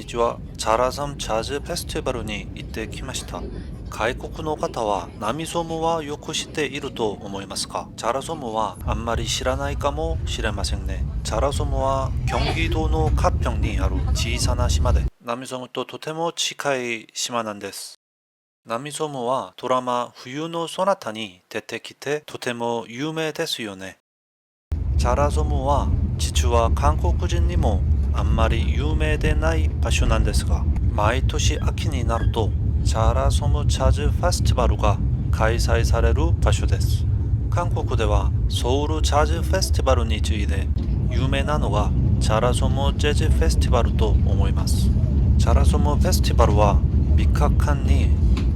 にちは。チャラソムジャズフェスティバルに行ってきました。外国の方はナミソムはよく知っていると思いますか？チャラソムはあんまり知らないかもしれませんね。チャラソムは경기도のカピョンにある小さな島で、ナミソムととても近い島なんです。ナミソムはドラマ冬のソナタに出てきてとても有名ですよね。チャラソムは実は韓国人にもあんまり有名でない場所なんですが、毎年秋になるとチャラソムジャズフェスティバルが開催される場所です。韓国ではソウルジャズフェスティバルに次いで有名なのがチャラソムジャズフェスティバルと思います。チャラソムフェスティバルは3日間に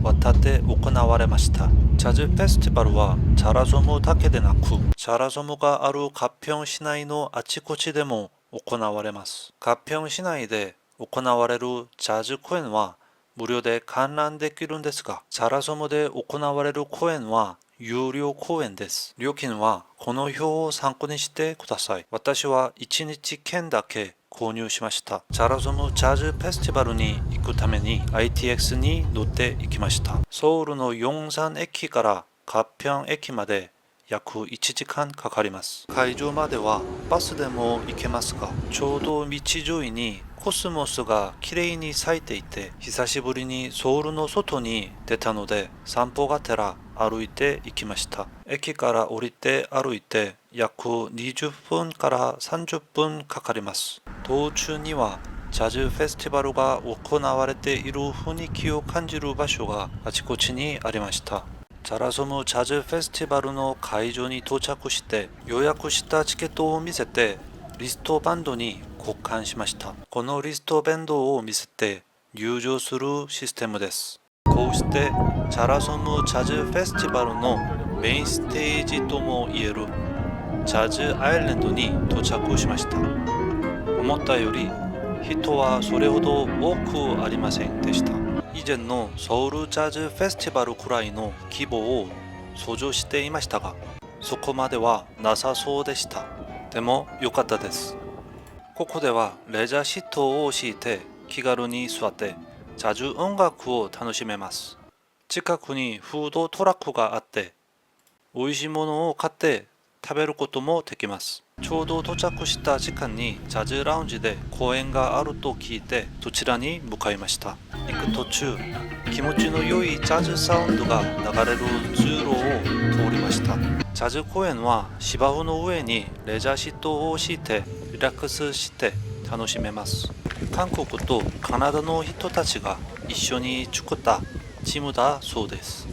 わたって行われました。ジャズフェスティバルはチャラソムだけでなく、チャラソムがあるカピョン市内のあちこちでも行われます。カピョン市内で行われるジャズ公演は無料で観覧できるんですが、チャラソムで行われる公演は有料公演です。料金はこの表を参考にしてください。私は1日券だけ購入しました。チャラソムジャズフェスティバルに行くために ITX に乗って行きました。ソウルのヨンサン駅からカピョン駅まで約1時間かかります。会場まではバスでも行けますが、ちょうど道沿いにコスモスが綺麗に咲いていて、久しぶりにソウルの外に出たので散歩がてら歩いて行きました。駅から降りて歩いて約20分から30分かかります。道中にはジャズフェスティバルが行われている雰囲気を感じる場所があちこちにありました。チャラソムジャズフェスティバルの会場に到着して予約したチケットを見せてリストバンドに交換しました。このリストバンドを見せて入場するシステムです。こうしてチャラソムジャズフェスティバルのメインステージともいえるジャズアイランドに到着しました。思ったより人はそれほど多くありませんでした。以前のソウルジャズフェスティバルくらいの規模を想像していましたが、そこまではなさそうでした。でも良かったです。ここではレジャーシートを敷いて気軽に座ってジャズ音楽を楽しめます。近くにフードトラックがあって美味しいものを買って食べることもできます。ちょうど到着した時間にジャズラウンジで公演があると聞いてそちらに向かいました。行く途中、気持ちの良いジャズサウンドが流れる通路を通りました。ジャズ公演は芝生の上にレジャーシートを敷いてリラックスして楽しめます。韓国とカナダの人たちが一緒に作ったチームだそうです。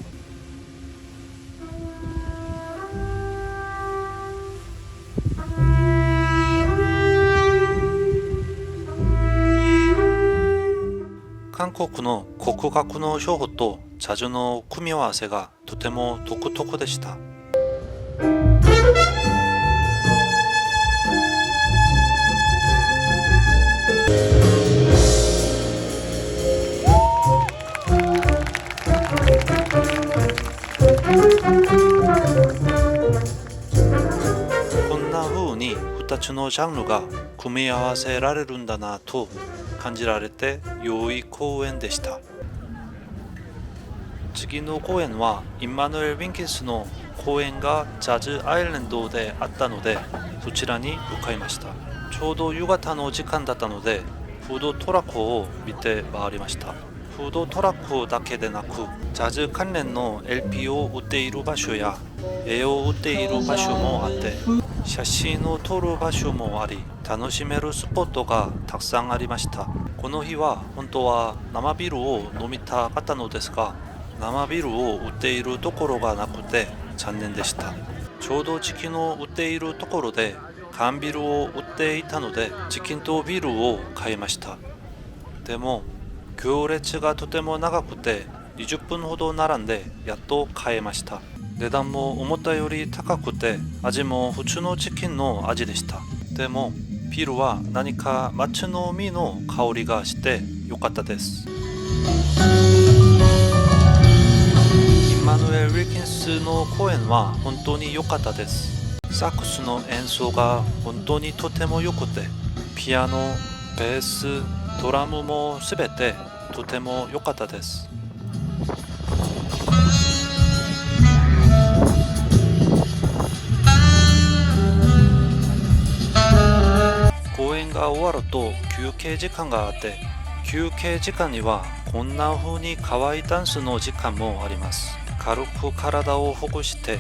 韓国の国楽の標語とジャズの組み合わせがとても独特でした。こんな風に2つのジャンルが組み合わせられるんだなと感じられて良い公演でした。次の公演はインマヌエル・ウィンキンスの公演がジャズアイランドであったのでそちらに向かいました。ちょうど夕方の時間だったのでフードトラックを見て回りました。フードトラックだけでなくジャズ関連の LP を売っている場所や絵を売っている場所もあって写真を撮る場所もあり楽しめるスポットがたくさんありました。この日は本当は生ビールを飲みたかったのですが生ビールを売っているところがなくて残念でした。ちょうどチキンを売っているところで缶ビールを売っていたのでチキンとビールを買いました。でも行列がとても長くて20分ほど並んでやっと買えました。値段も思ったより高くて味も普通のチキンの味でした。でもビールは何か抹茶の実の香りがして良かったです。インマヌエル・ウィルキンスの公演は本当に良かったです。サックスの演奏が本当にとても良くてピアノ、ベース、ドラムもすべてとても良かったです。公演が終わると休憩時間があって、休憩時間にはこんな風に可愛いダンスの時間もあります。軽く体をほぐして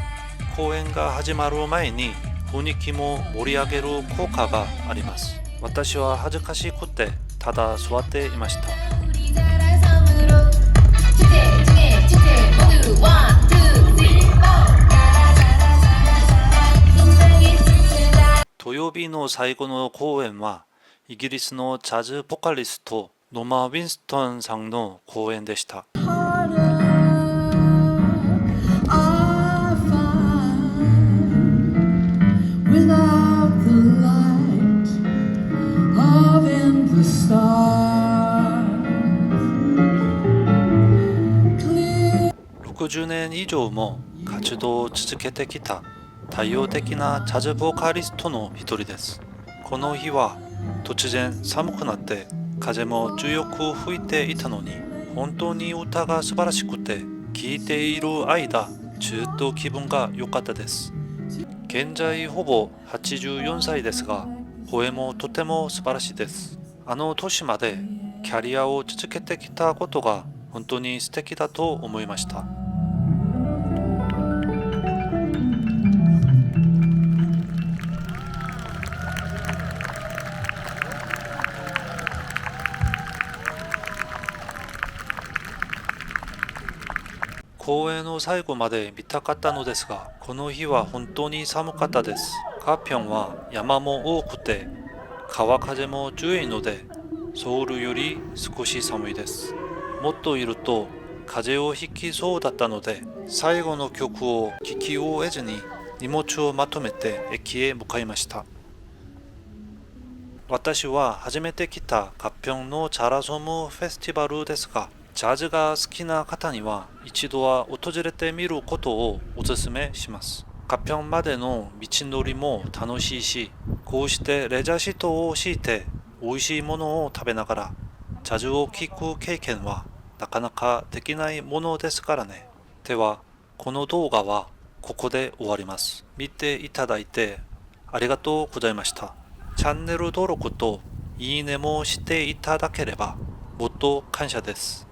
公演が始まる前に雰囲気も盛り上げる効果があります。私は恥ずかしくてただ座っていました。土曜日の最後の公演はイギリスのジャズボカリストノマ・ウィンストンさんの公演でした。60年以上も活動を続けてきた多様的なジャズボーカリストの一人です。この日は突然寒くなって風も強く吹いていたのに、本当に歌が素晴らしくて聴いている間ずっと気分が良かったです。現在ほぼ84歳ですが、声もとても素晴らしいです。あの年までキャリアを続けてきたことが本当に素敵だと思いました。公演の最後まで見たかったのですが、この日は本当に寒かったです。カピョンは山も多くて川風も強いので、ソウルより少し寒いです。もっといると風邪をひきそうだったので、最後の曲を聴き終えずに荷物をまとめて駅へ向かいました。私は初めて来たカピョンのチャラソムフェスティバルですが、ジャズが好きな方には一度は訪れてみることをお勧めします。カピョンまでの道のりも楽しいし、こうしてレジャーシートを敷いて美味しいものを食べながらジャズを聴く経験はなかなかできないものですからね。では、この動画はここで終わります。見ていただいてありがとうございました。チャンネル登録といいねもしていただければもっと感謝です。